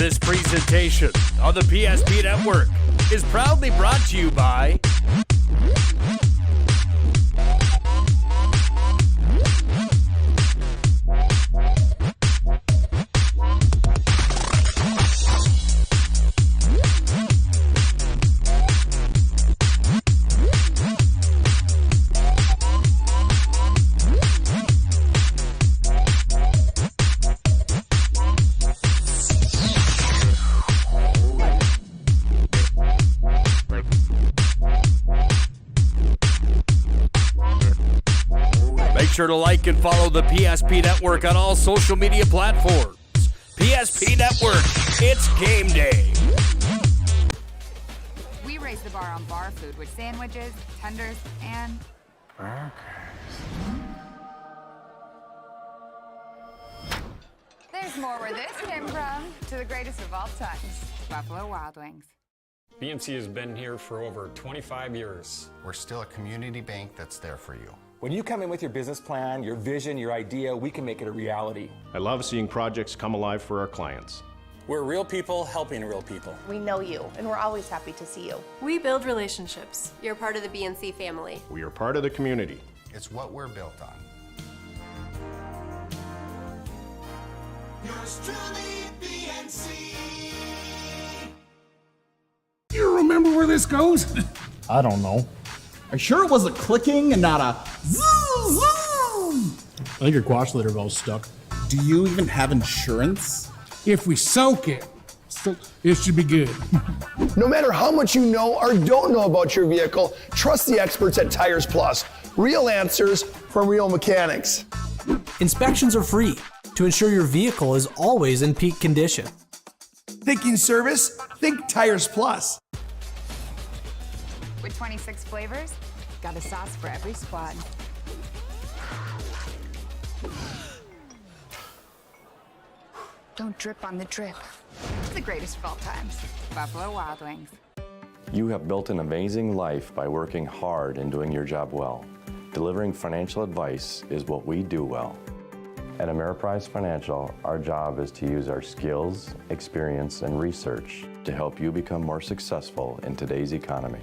This presentation on the PSP Network is proudly brought to you by sure to like and follow the PSP Network on all social media platforms. PSP Network, it's game day. We raise the bar on bar food with sandwiches, tenders, and burgers. There's more where this came from. To the greatest of all times, Buffalo Wild Wings. BMC has been here for over 25 years. We're still a community bank that's there for you. When you come in with your business plan, your vision, your idea, we can make it a reality. I love seeing projects come alive for our clients. We're real people helping real people. We know you, and we're always happy to see you. We build relationships. You're part of the BNC family. We are part of the community. It's what we're built on. Yours truly, BNC. You remember where this goes? I don't know. Are you sure it was a clicking and not a zzz, zzz? I think your quash litter valve's stuck. Do you even have insurance? If we soak it, it should be good. No matter how much you know or don't know about your vehicle, trust the experts at Tires Plus. Real answers from real mechanics. Inspections are free to ensure your vehicle is always in peak condition. Thinking service? Think Tires Plus. With 26 flavors, got a sauce for every squad. Don't drip on the drip. It's the greatest of all times, Buffalo Wild Wings. You have built an amazing life by working hard and doing your job well. Delivering financial advice is what we do well. At Ameriprise Financial, our job is to use our skills, experience, and research to help you become more successful in today's economy.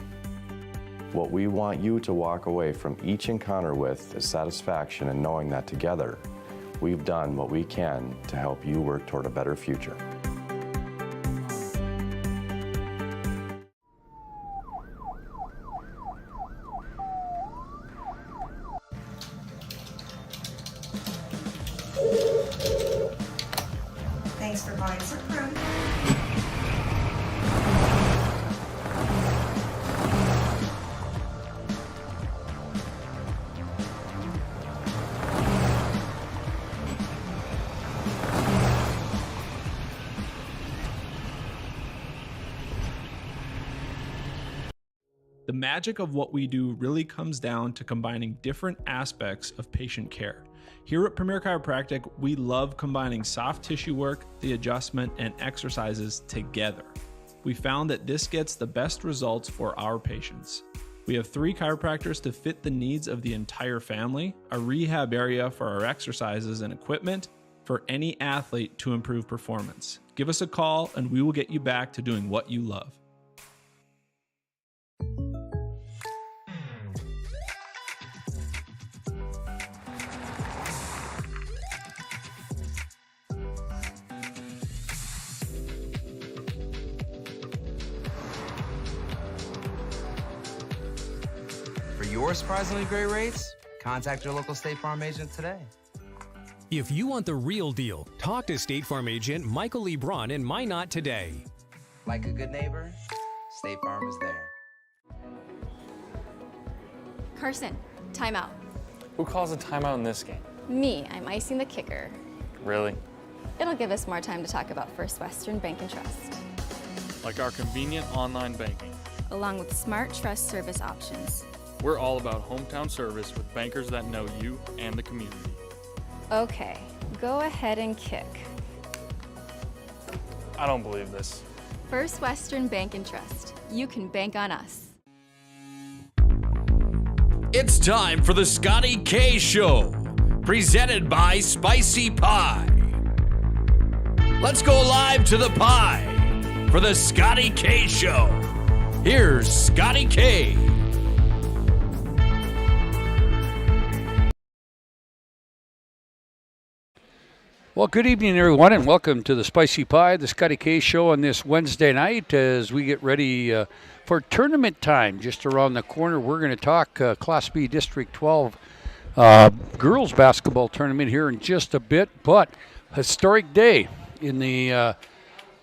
What we want you to walk away from each encounter with is satisfaction in knowing that together, we've done what we can to help you work toward a better future. Thanks for buying some room. The magic of what we do really comes down to combining different aspects of patient care. Here at Premier Chiropractic, we love combining soft tissue work, the adjustment, and exercises together. We found that this gets the best results for our patients. We have 3 chiropractors to fit the needs of the entire family, a rehab area for our exercises and equipment, for any athlete to improve performance. Give us a call and we will get you back to doing what you love. For your surprisingly great rates, contact your local State Farm agent today. If you want the real deal, talk to State Farm agent Michael Lebron in Minot today. Like a good neighbor, State Farm is there. Carson, timeout. Who calls a timeout in this game? Me, I'm icing the kicker. Really? It'll give us more time to talk about First Western Bank and Trust. Like our convenient online banking. Along with smart trust service options. We're all about hometown service with bankers that know you and the community. Okay, go ahead and kick. I don't believe this. First Western Bank and Trust. You can bank on us. It's time for the Scotty K Show, presented by Spicy Pie. Let's go live to the pie for the Scotty K Show. Here's Scotty K. Well, good evening, everyone, and welcome to the Spicy Pie, the Scotty K Show on this Wednesday night as we get ready for tournament time. Just around the corner, we're going to talk Class B District 12 girls basketball tournament here in just a bit, but historic day in the,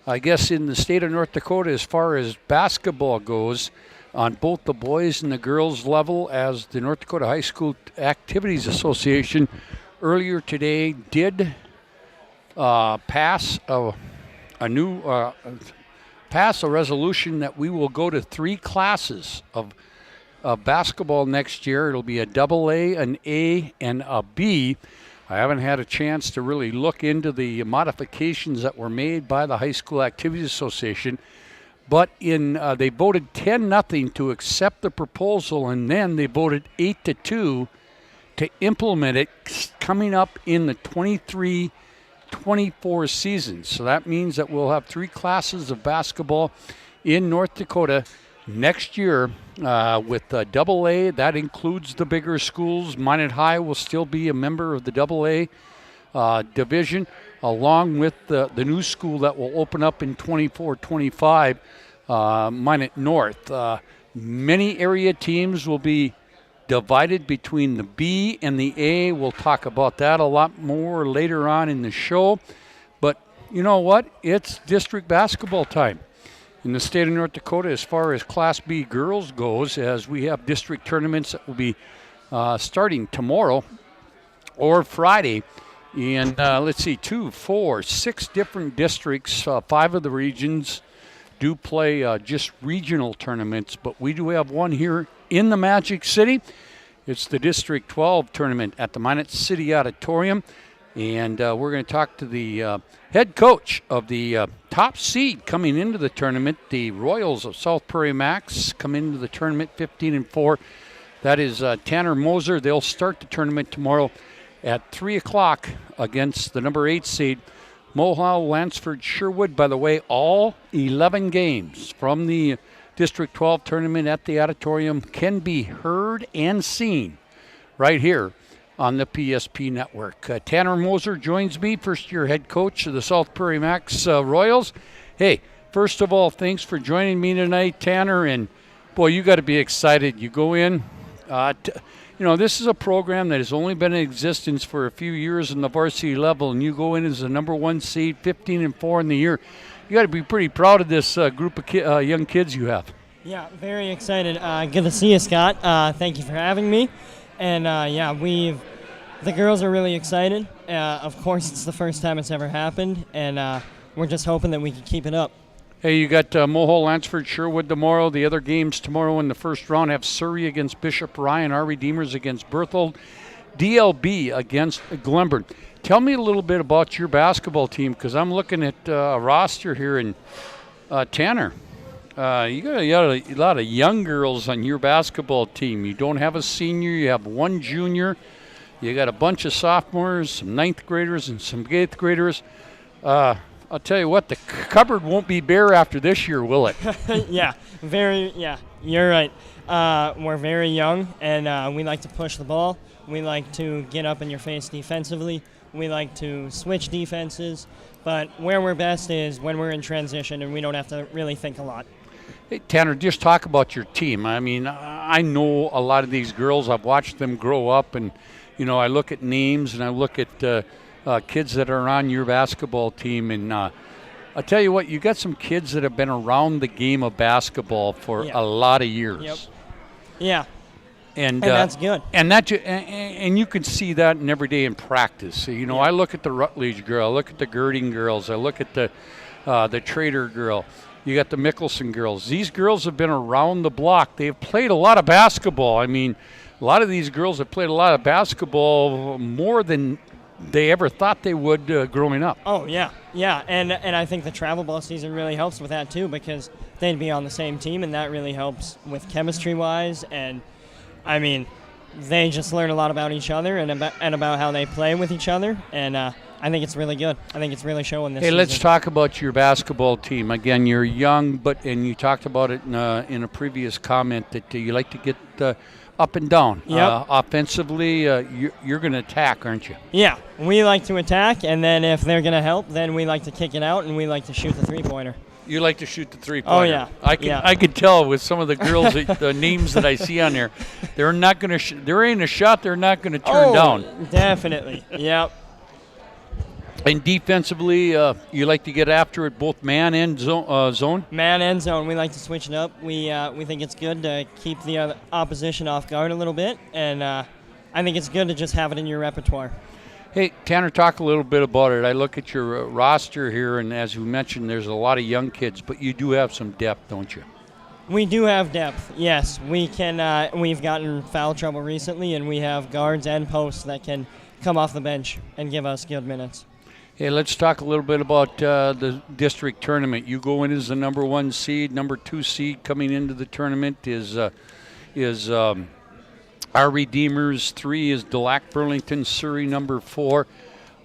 I guess, in the state of North Dakota as far as basketball goes on both the boys and the girls level, as the North Dakota High School Activities Association earlier today did pass a resolution that we will go to 3 classes of basketball next year. It'll be a AA, an A, and a B. I haven't had a chance to really look into the modifications that were made by the High School Activities Association, but they voted 10-0 to accept the proposal, and then they voted 8-2 to implement it coming up in the 23-24 season. So that means that we'll have 3 classes of basketball in North Dakota next year with AA. That includes the bigger schools. Minot High will still be a member of the AA division, along with the new school that will open up in 24-25, Minot North. Many area teams will be divided between the B and the A. We'll talk about that a lot more later on in the show. But you know what? It's district basketball time in the state of North Dakota as far as Class B girls goes, as we have district tournaments that will be starting tomorrow or Friday. And let's see, 2, 4, 6 different districts, 5 of the regions do play just regional tournaments, but we do have one here in the Magic City. It's the District 12 tournament at the Minot City Auditorium. And we're going to talk to the head coach of the top seed coming into the tournament. The Royals of South Prairie Max come into the tournament 15-4. That is Tanner Moser. They'll start the tournament tomorrow at 3 o'clock against the number 8 seed, Mohawk Lansford Sherwood. By the way, all 11 games from the District 12 tournament at the auditorium can be heard and seen right here on the PSP network. Tanner Moser joins me, first-year head coach of the South Prairie Max Royals. Hey, first of all, thanks for joining me tonight, Tanner. And, boy, you got to be excited. You go in. This is a program that has only been in existence for a few years in the varsity level, and you go in as the number 1 seed, 15-4 in the year. You got to be pretty proud of this group of young kids you have. Yeah, very excited. Good to see you, Scott. Thank you for having me. And the girls are really excited. Of course, it's the first time it's ever happened, and we're just hoping that we can keep it up. Hey, you got Mohawk Lansford Sherwood tomorrow. The other games tomorrow in the first round have Surrey against Bishop Ryan, our Redeemers against Berthold, DLB against Glenburn. Tell me a little bit about your basketball team, because I'm looking at a roster here, and Tanner, you got a lot of young girls on your basketball team. You don't have a senior, you have 1 junior, you got a bunch of sophomores, some 9th graders, and some 8th graders. I'll tell you what, the cupboard won't be bare after this year, will it? Yeah, you're right. We're very young, and we like to push the ball. We like to get up in your face defensively. We like to switch defenses, but where we're best is when we're in transition and we don't have to really think a lot. Hey, Tanner, just talk about your team. I mean, I know a lot of these girls. I've watched them grow up, and, I look at names and I look at kids that are on your basketball team, and I'll tell you what, you got some kids that have been around the game of basketball for a lot of years. Yep. Yeah. And that's good. And you can see that in every day in practice. I look at the Rutledge girl, I look at the Girding girls, I look at the Trader girl. You got the Mickelson girls. These girls have been around the block. They've played a lot of basketball. I mean, a lot of these girls have played a lot of basketball, more than they ever thought they would growing up. Oh, yeah. And I think the travel ball season really helps with that, too, because they'd be on the same team, and that really helps with chemistry-wise. And, they just learn a lot about each other and about how they play with each other. And I think it's really good. I think it's really showing this season. Let's talk about your basketball team. Again, you're young, and you talked about it in a previous comment that you like to get up and down. Yep. Offensively, you're going to attack, aren't you? Yeah, we like to attack, and then if they're going to help, then we like to kick it out, and we like to shoot the three-pointer. You like to shoot the three-pointer. Oh, yeah. I can tell with some of the girls, the names that I see on there, they're not going to. There ain't a shot they're not going to turn down. Definitely. Yep. And defensively, you like to get after it both man and zone? Man and zone. We like to switch it up. We think it's good to keep the opposition off guard a little bit, and I think it's good to just have it in your repertoire. Hey, Tanner, talk a little bit about it. I look at your roster here, and as you mentioned, there's a lot of young kids, but you do have some depth, don't you? We do have depth, yes. We can. We've gotten foul trouble recently, and we have guards and posts that can come off the bench and give us good minutes. Hey, let's talk a little bit about the district tournament. You go in as the number 1 seed. Number 2 seed coming into the tournament is our Redeemers. 3 is Delac Burlington. Surrey, number 4.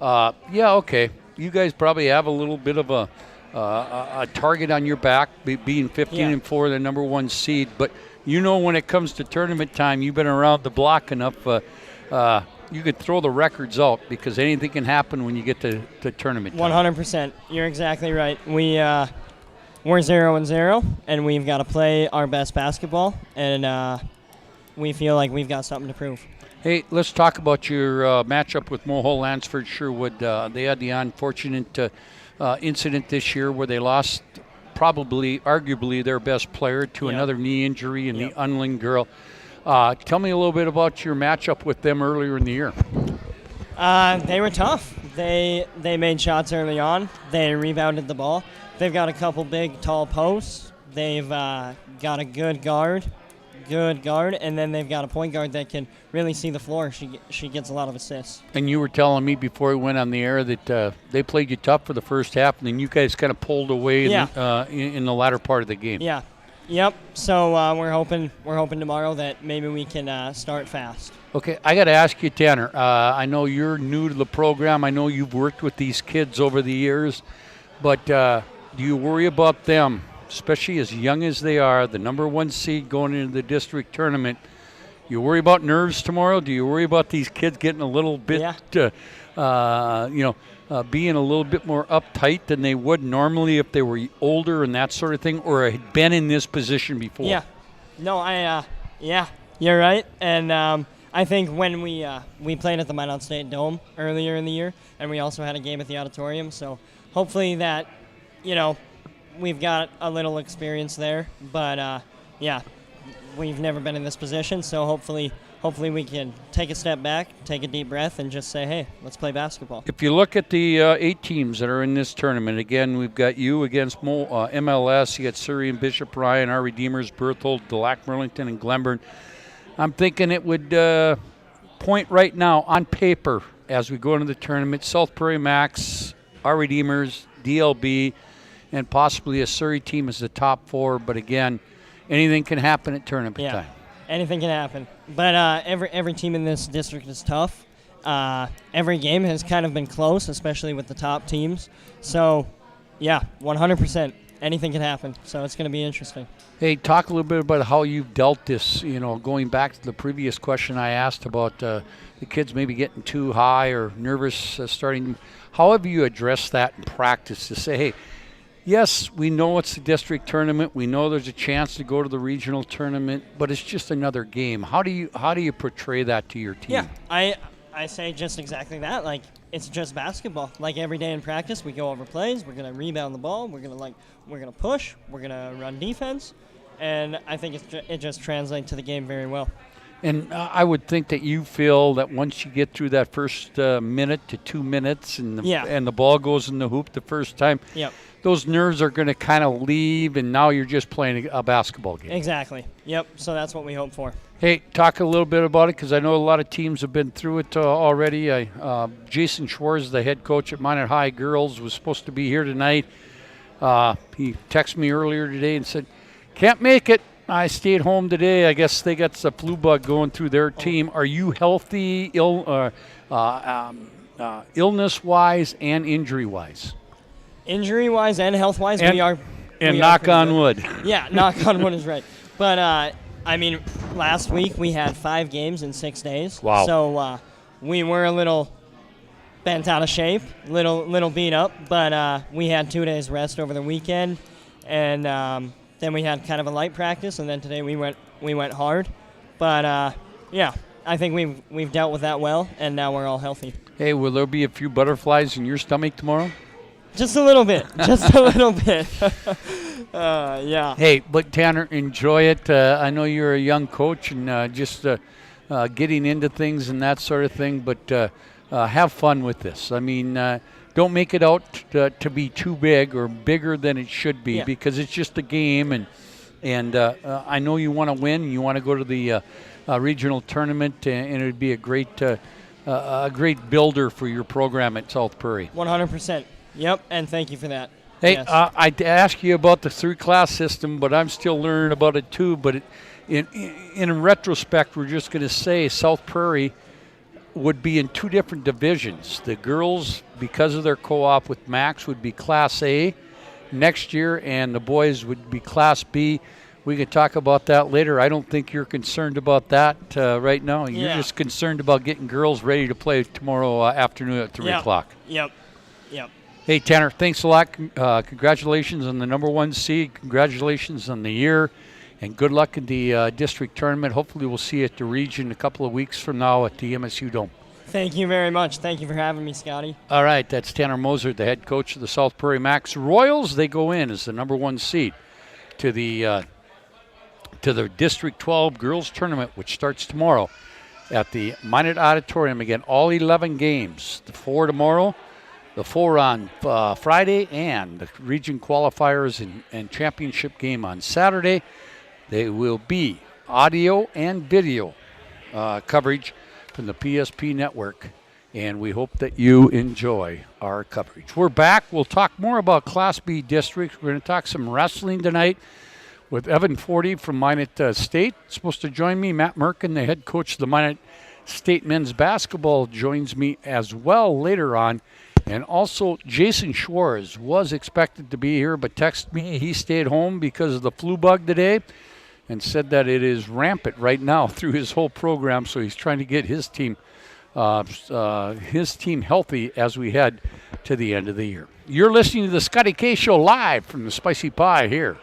Okay. You guys probably have a little bit of a target on your back, being 15-4, the number 1 seed. But you know when it comes to tournament time, you've been around the block enough. You could throw the records out because anything can happen when you get to tournament time. 100%. You're exactly right. We're 0-0, and we've got to play our best basketball, and we feel like we've got something to prove. Hey, let's talk about your matchup with Moho Lansford Sherwood. They had the unfortunate incident this year where they lost arguably their best player to another knee injury in the Unling girl. Tell me a little bit about your matchup with them earlier in the year. They were tough. They made shots early on. They rebounded the ball. They've got a couple big, tall posts. They've got a good guard, and then they've got a point guard that can really see the floor. She gets a lot of assists. And you were telling me before we went on the air that they played you tough for the first half, and then you guys kind of pulled away in the latter part of the game. Yeah. Yep. So we're hoping tomorrow that maybe we can start fast. Okay, I got to ask you, Tanner. I know you're new to the program. I know you've worked with these kids over the years, but do you worry about them, especially as young as they are, the number 1 seed going into the district tournament? You worry about nerves tomorrow? Do you worry about these kids getting a little bit, being a little bit more uptight than they would normally if they were older and that sort of thing, or had been in this position before? Yeah. No, you're right. And I think when we played at the Minot State Dome earlier in the year, and we also had a game at the auditorium, so hopefully that, we've got a little experience there. But, we've never been in this position, so hopefully we can take a step back, take a deep breath, and just say, hey, let's play basketball. If you look at the 8 teams that are in this tournament, again, we've got you against MLS, you got Surrey and Bishop Ryan, our Redeemers, Berthold, Delac, Burlington, and Glenburn. I'm thinking it would point right now on paper as we go into the tournament, South Prairie Max, our Redeemers, DLB, and possibly a Surrey team as the top 4. But again, anything can happen at tournament time. Anything can happen. But every team in this district is tough. Every game has kind of been close, especially with the top teams. So, 100%. Anything can happen. So it's going to be interesting. Hey, talk a little bit about how you've dealt this, going back to the previous question I asked about the kids maybe getting too high or nervous starting. How have you addressed that in practice to say, hey, yes, we know it's the district tournament. We know there's a chance to go to the regional tournament, but it's just another game. How do you portray that to your team? Yeah, I say just exactly that. Like, it's just basketball. Like every day in practice, we go over plays. We're gonna rebound the ball. We're gonna push. We're gonna run defense, and I think it just translates to the game very well. And I would think that you feel that once you get through that first minute to 2 minutes and the ball goes in the hoop the first time, those nerves are going to kind of leave, and now you're just playing a basketball game. Exactly. Yep. So that's what we hope for. Hey, talk a little bit about it because I know a lot of teams have been through it already. Jason Schwartz, the head coach at Minot High Girls, was supposed to be here tonight. He texted me earlier today and said, can't make it. I stayed home today. I guess they got the flu bug going through their team. Are you healthy, ill, illness-wise and injury-wise. Injury-wise and health-wise, and, we are. And we knock are on good. wood. Yeah, knock on wood is right. But I mean, last week we had 5 games in 6 days. Wow. So we were a little bent out of shape, little beat up, but we had 2 days rest over the weekend, and then we had kind of a light practice, and then today we went hard. But yeah, I think we've dealt with that well, and now we're all healthy. Hey, will there be a few butterflies in your stomach tomorrow? Just a little bit. Just a little bit. Yeah. Hey, but Tanner, enjoy it. I know you're a young coach and just getting into things and that sort of thing, but have fun with this. I mean, don't make it out to be too big or bigger than it should be, because it's just a game. And I know you want to win. You want to go to the regional tournament, and it would be a great builder for your program at South Prairie. 100%. Yep, and thank you for that. Hey, yes. I'd ask you about the 3-class system, but I'm still learning about it too. But in retrospect, we're just going to say South Prairie would be in 2 different divisions. The girls, because of their co-op with Max, would be Class A next year, and the boys would be Class B. We can talk about that later. I don't think you're concerned about that right now. You're just concerned about getting girls ready to play tomorrow afternoon at 3 o'clock. Yep. Hey, Tanner, thanks a lot. Congratulations on the #1 seed. Congratulations on the year. And good luck in the district tournament. Hopefully we'll see you at the region a couple of weeks from now at the MSU Dome. Thank you very much. Thank you for having me, Scotty. All right, that's Tanner Moser, the head coach of the South Prairie Max Royals. They go in as the #1 seed to the District 12 Girls Tournament, which starts tomorrow at the Minot Auditorium. Again, all 11 games. The 4 tomorrow, the 4 on Friday, and the region qualifiers and championship game on Saturday. They will be audio and video coverage from the PSP network, and we hope that you enjoy our coverage. We're back. We'll talk more about Class B districts. We're going to talk some wrestling tonight with Evan Forty from Minot State. Supposed to join me. Matt Merkin, the head coach of the Minot State men's basketball, joins me as well later on. And also, Jason Schwartz was expected to be here, but texted me he stayed home because of the flu bug today and said that it is rampant right now through his whole program, so he's trying to get his team healthy as we head to the end of the year. You're listening to the Scotty K Show live from the Spicy Pie here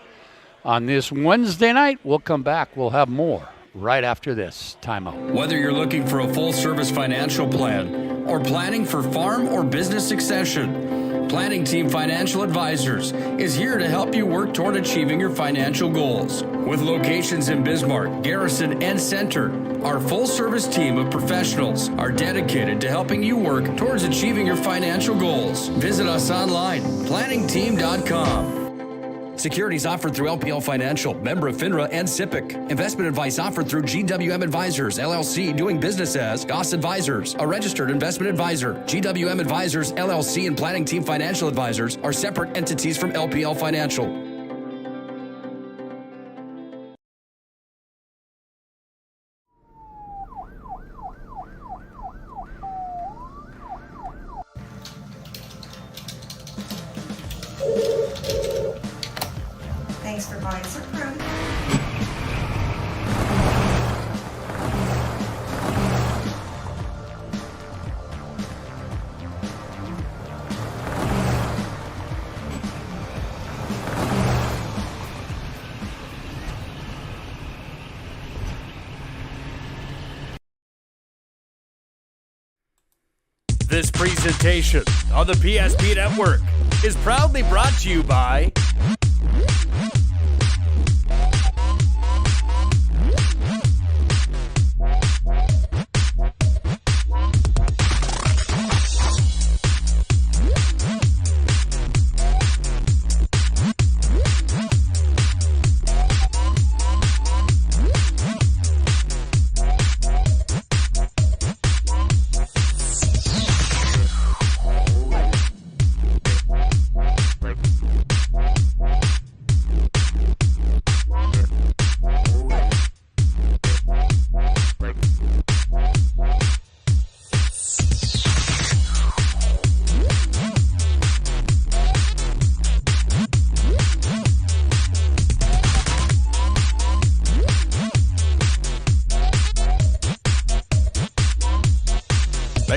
on this Wednesday night. We'll come back. We'll have more right after this timeout. Whether you're looking for a full-service financial plan or planning for farm or business succession, Planning Team Financial Advisors is here to help you work toward achieving your financial goals. With locations in Bismarck, Garrison, and Center, our full-service team of professionals are dedicated to helping you work towards achieving your financial goals. Visit us online, planningteam.com. Securities offered through LPL Financial, member of FINRA and SIPC. Investment advice offered through GWM Advisors, LLC, doing business as Goss Advisors, a registered investment advisor. GWM Advisors, LLC, and Planning Team Financial Advisors are separate entities from LPL Financial. Thanks for buying some prune. This presentation on the PSP Network is proudly brought to you by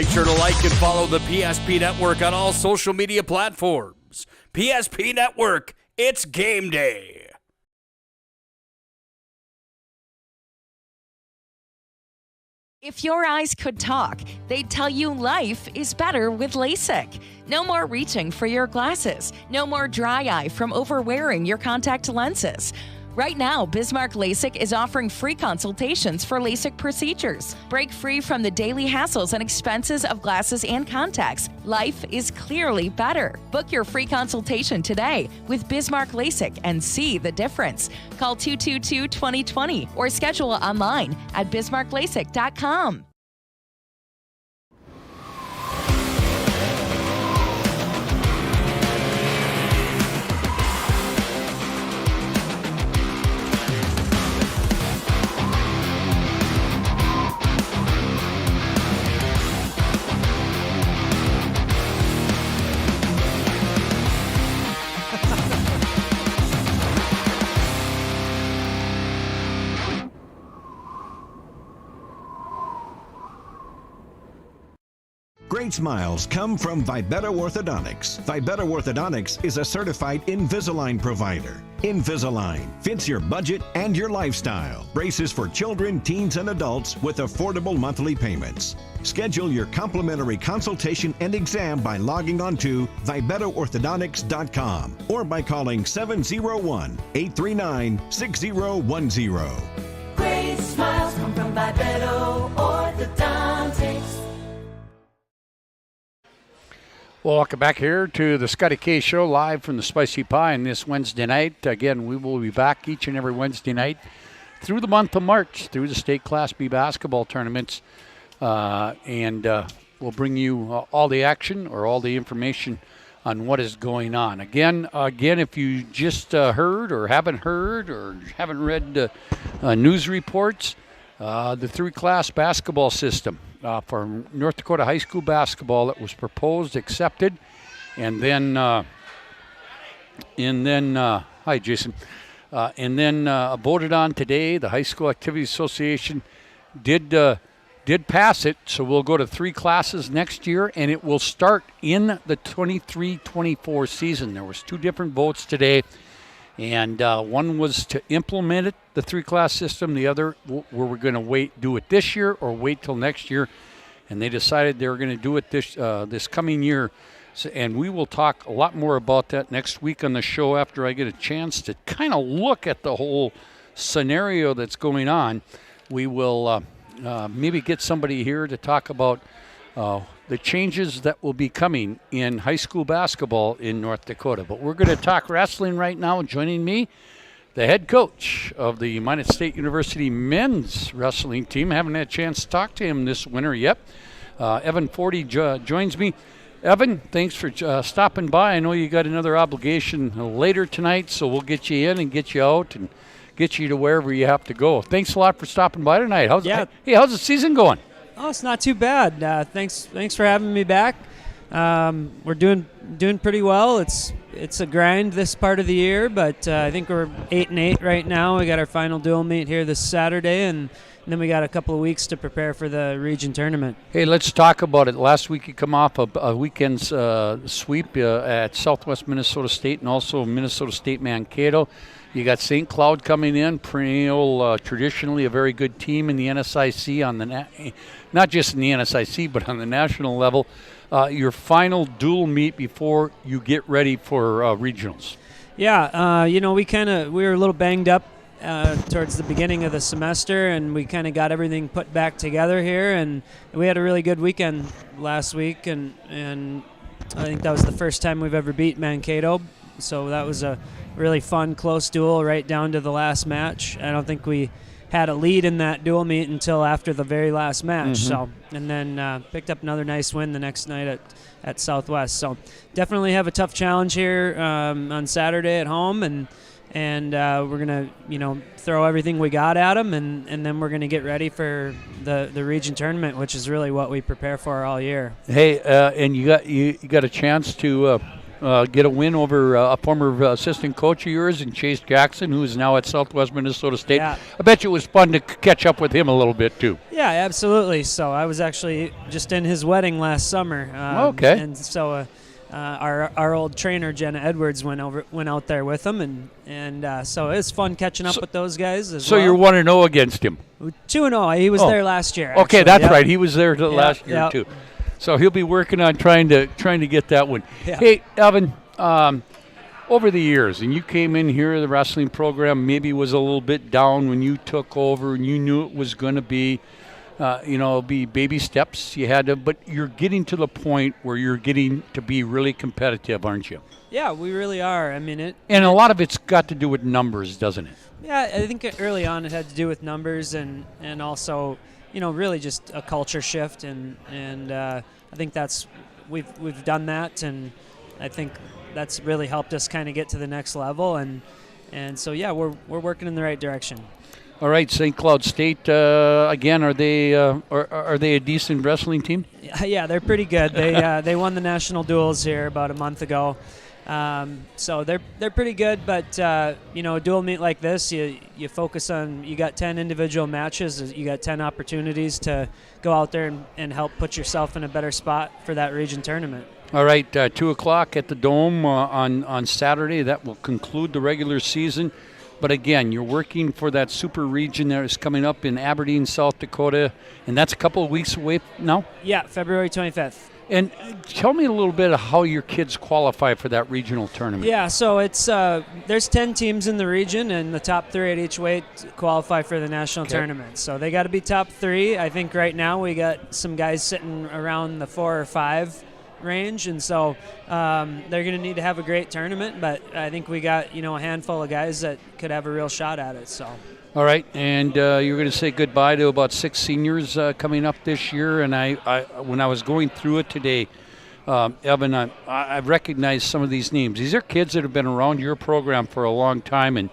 Make sure to like and follow the PSP Network on all social media platforms. PSP Network, it's game day. If your eyes could talk, they'd tell you life is better with LASIK. No more reaching for your glasses. No more dry eye from overwearing your contact lenses. Right now, Bismarck LASIK is offering free consultations for LASIK procedures. Break free from the daily hassles and expenses of glasses and contacts. Life is clearly better. Book your free consultation today with Bismarck LASIK and see the difference. Call 222-2020 or schedule online at bismarcklasik.com. Great smiles come from Vibetta Orthodontics. Vibetta Orthodontics is a certified Invisalign provider. Invisalign fits your budget and your lifestyle. Braces for children, teens, and adults with affordable monthly payments. Schedule your complimentary consultation and exam by logging on to VibettaOrthodontics.com or by calling 701-839-6010. Great smiles come from Vibetta Orthodontics. Well, welcome back here to the Scotty K Show, live from the Spicy Pie on this Wednesday night. Again, we will be back each and every Wednesday night through the month of March, through the state Class B basketball tournaments, and we'll bring you all the action or all the information on what is going on. Again, if you just heard or haven't read news reports, the three-class basketball system for North Dakota high school basketball that was proposed, accepted, and then hi Jason, and then voted on today. The High School Activities Association did pass it, so we'll go to three classes next year, and it will start in the 23-24 season. There was two different votes today. And one was to implement it, the three-class system. The other, were we going to do it this year or wait till next year? And they decided they were going to do it this coming year. So, and we will talk a lot more about that next week on the show after I get a chance to kind of look at the whole scenario that's going on. We will maybe get somebody here to talk about the changes that will be coming in high school basketball in North Dakota. But we're going to talk wrestling right now. Joining me, the head coach of the Minot State University men's wrestling team. Haven't had a chance to talk to him this winter yet. Evan Forty joins me. Evan, thanks for stopping by. I know you got another obligation later tonight, so we'll get you in and get you out and get you to wherever you have to go. Thanks a lot for stopping by tonight. How's the season going? Oh, it's not too bad. Thanks for having me back. We're doing pretty well. It's a grind this part of the year, but I think we're 8-8 right now. We got our final dual meet here this Saturday, and then we got a couple of weeks to prepare for the region tournament. Hey, let's talk about it. Last week you come off a weekend's sweep at Southwest Minnesota State and also Minnesota State Mankato. You got St. Cloud coming in, perennial, traditionally a very good team in the NSIC, on the not just in the NSIC, but on the national level. Your final dual meet before you get ready for regionals. Yeah, we were a little banged up towards the beginning of the semester, and we kind of got everything put back together here, and we had a really good weekend last week, and I think that was the first time we've ever beat Mankato. So that was a really fun, close duel right down to the last match. I don't think we had a lead in that dual meet until after the very last match. Mm-hmm. So, and then picked up another nice win the next night at Southwest. So definitely have a tough challenge here on Saturday at home, and we're gonna throw everything we got at them, and then we're gonna get ready for the region tournament, which is really what we prepare for all year. Hey, and you got a chance to get a win over a former assistant coach of yours in Chase Jackson, who is now at Southwest Minnesota State. Yeah. I bet you it was fun to catch up with him a little bit too. Yeah, absolutely. So I was actually just in his wedding last summer. Okay. And so our old trainer Jenna Edwards went out there with him, and so it was fun catching up with those guys as So well. you're 1-0 against him. 2-0. He was there last year. Okay, actually. that's Yep. right. He was there last year Yep. too. So he'll be working on trying to get that one. Yeah. Hey, Evan, over the years, and you came in here, the wrestling program maybe was a little bit down when you took over, and you knew it was going to be, be baby steps. You had to, but you're getting to the point where you're getting to be really competitive, aren't you? Yeah, we really are. I mean, And a lot of it's got to do with numbers, doesn't it? Yeah, I think early on it had to do with numbers and also, really just a culture shift, and I think that's we've done that, and I think that's really helped us kind of get to the next level, and so yeah, we're working in the right direction. All right, St. Cloud State again. Are they a decent wrestling team? Yeah, they're pretty good. They won the national duels here about a month ago. So they're pretty good, but a dual meet like this, you focus on, you got 10 individual matches, you got 10 opportunities to go out there and help put yourself in a better spot for that region tournament. All right, 2 o'clock at the Dome on Saturday. That will conclude the regular season. But again, you're working for that super region that is coming up in Aberdeen, South Dakota, and that's a couple of weeks away now? Yeah, February 25th. And tell me a little bit of how your kids qualify for that regional tournament. Yeah, so it's there's 10 teams in the region, and the top 3 at each weight qualify for the national tournament. So they got to be top 3. I think right now we got some guys sitting around the 4 or 5 range, and so they're going to need to have a great tournament. But I think we got a handful of guys that could have a real shot at it. So. All right, and you're going to say goodbye to about 6 seniors coming up this year. And I when I was going through it today, Evan, I recognized some of these names. These are kids that have been around your program for a long time, and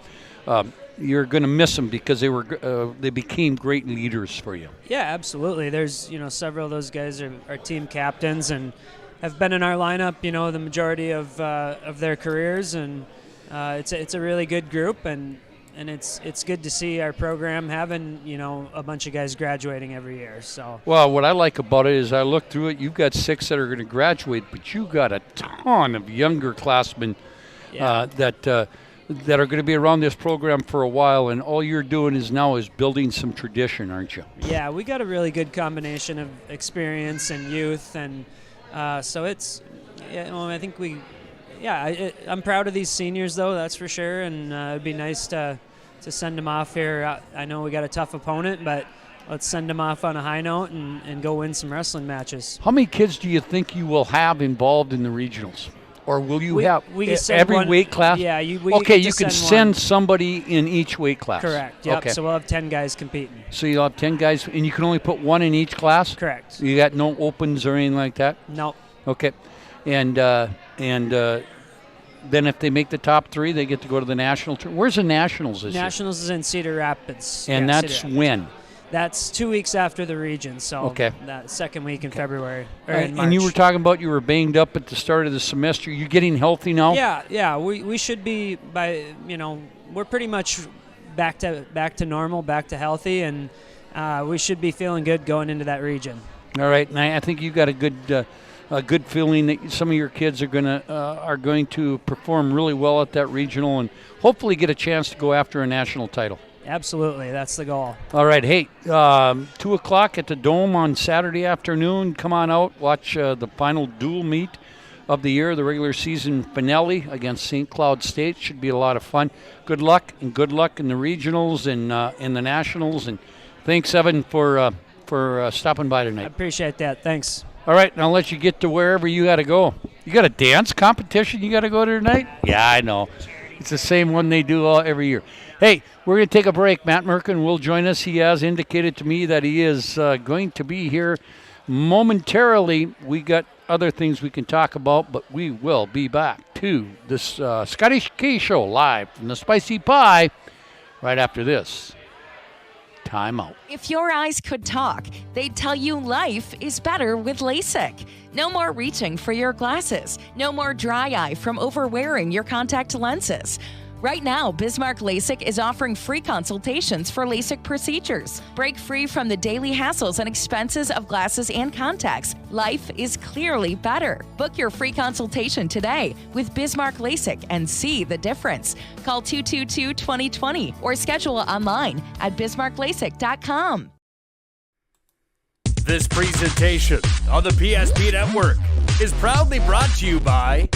you're going to miss them because they became great leaders for you. Yeah, absolutely. There's several of those guys are team captains and have been in our lineup the majority of their careers, and it's a really good group, and it's good to see our program having a bunch of guys graduating every year. So well, what I like about it is I look through it. You've got 6 that are going to graduate, but you got a ton of younger classmen that are going to be around this program for a while, and all you're doing is building some tradition, aren't you? Yeah, we got a really good combination of experience and youth, and so it's I think I'm proud of these seniors, though, that's for sure, and it'd be nice to send them off here. I know we got a tough opponent, but let's send them off on a high note and go win some wrestling matches. How many kids do you think you will have involved in the regionals? Or will you have every weight class? Yeah. You can send somebody in each weight class. Correct. Yep. Okay. So we'll have 10 guys competing. So you'll have 10 guys, and you can only put 1 in each class? Correct. You got no opens or anything like that? No. Okay. And then if they make the top 3, they get to go to the national tournament. Where's the nationals this year? Nationals is in Cedar Rapids. And that's when? That's 2 weeks after the region, so that second week in February or in March. And you were talking about you were banged up at the start of the semester. You're getting healthy now? Yeah. We should be by we're pretty much back to normal, back to healthy, and we should be feeling good going into that region. All right, and I think you got a good feeling that some of your kids are going to perform really well at that regional and hopefully get a chance to go after a national title. Absolutely, that's the goal. All right, hey, 2 o'clock at the Dome on Saturday afternoon. Come on out, watch the final dual meet of the year, the regular season finale against St. Cloud State. Should be a lot of fun. Good luck in the regionals and in the nationals. And thanks, Evan, for stopping by tonight. I appreciate that. Thanks. All right, and I'll let you get to wherever you got to go. You got a dance competition you got to go to tonight? Yeah, I know. It's the same one they do every year. Hey, we're going to take a break. Matt Merkin will join us. He has indicated to me that he is going to be here momentarily. We got other things we can talk about, but we will be back to this Scotty K Show live from the Spicy Pie right after this. timeout. If your eyes could talk, they'd tell you life is better with LASIK. No more reaching for your glasses. No more dry eye from overwearing your contact lenses. Right now, Bismarck LASIK is offering free consultations for LASIK procedures. Break free from the daily hassles and expenses of glasses and contacts. Life is clearly better. Book your free consultation today with Bismarck LASIK and see the difference. Call 222-2020 or schedule online at bismarcklasik.com. This presentation on the PSP Network is proudly brought to you by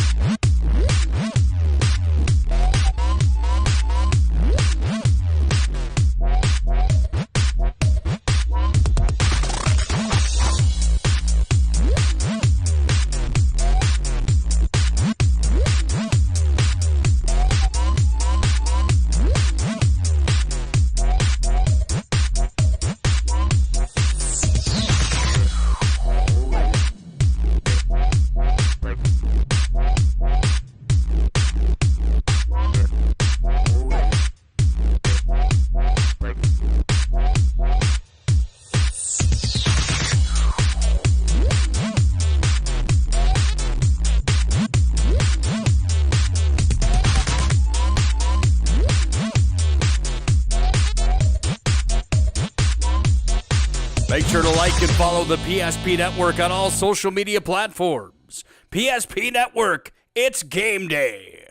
Make sure to like and follow the PSP Network on all social media platforms. PSP Network, it's game day.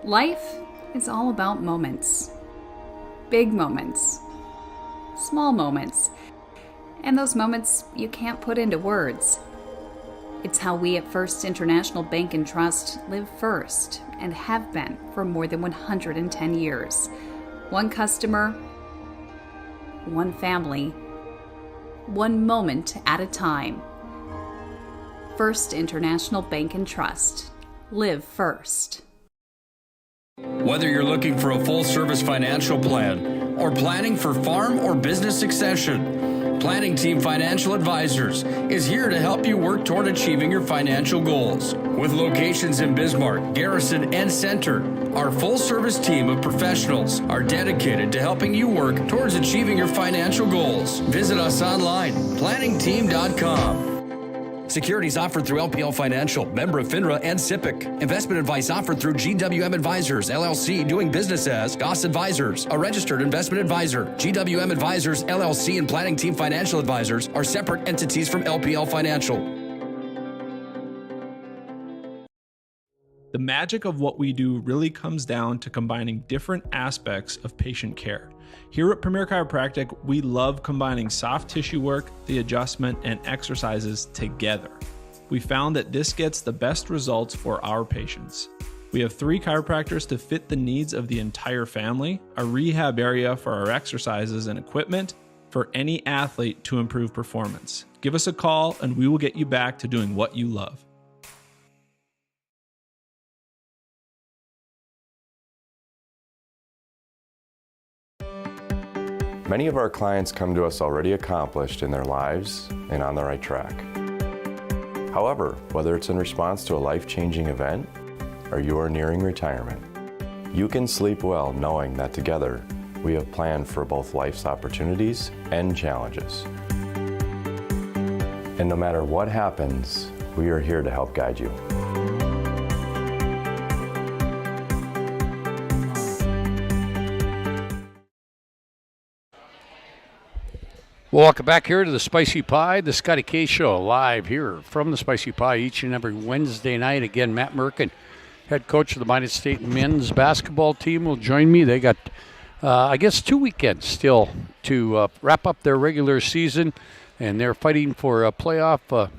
Life is all about moments. Big moments. Small moments. And those moments you can't put into words. It's how we at First International Bank and Trust live first and have been for more than 110 years. One customer, one family, one moment at a time. First International Bank and Trust. Live first. Whether you're looking for a full-service financial plan or planning for farm or business succession, Planning Team Financial Advisors is here to help you work toward achieving your financial goals. With locations in Bismarck, Garrison, and Center, our full-service team of professionals are dedicated to helping you work towards achieving your financial goals. Visit us online, planningteam.com. Securities offered through LPL Financial, member of FINRA and SIPC. Investment advice offered through GWM Advisors, LLC, doing business as Goss Advisors, a registered investment advisor. GWM Advisors, LLC, and Planning Team Financial Advisors are separate entities from LPL Financial. The magic of what we do really comes down to combining different aspects of patient care. Here at Premier Chiropractic, we love combining soft tissue work, the adjustment, and exercises together. We found that this gets the best results for our patients. We have 3 chiropractors to fit the needs of the entire family, a rehab area for our exercises and equipment for any athlete to improve performance. Give us a call and we will get you back to doing what you love. Many of our clients come to us already accomplished in their lives and on the right track. However, whether it's in response to a life-changing event or you are nearing retirement, you can sleep well knowing that together we have planned for both life's opportunities and challenges. And no matter what happens, we are here to help guide you. Welcome back here to the Spicy Pie, the Scotty K Show, live here from the Spicy Pie each and every Wednesday night. Again, Matt Merkin, head coach of the Midas State men's basketball team, will join me. They got, I guess, 2 weekends still to wrap up their regular season, and they're fighting for playoff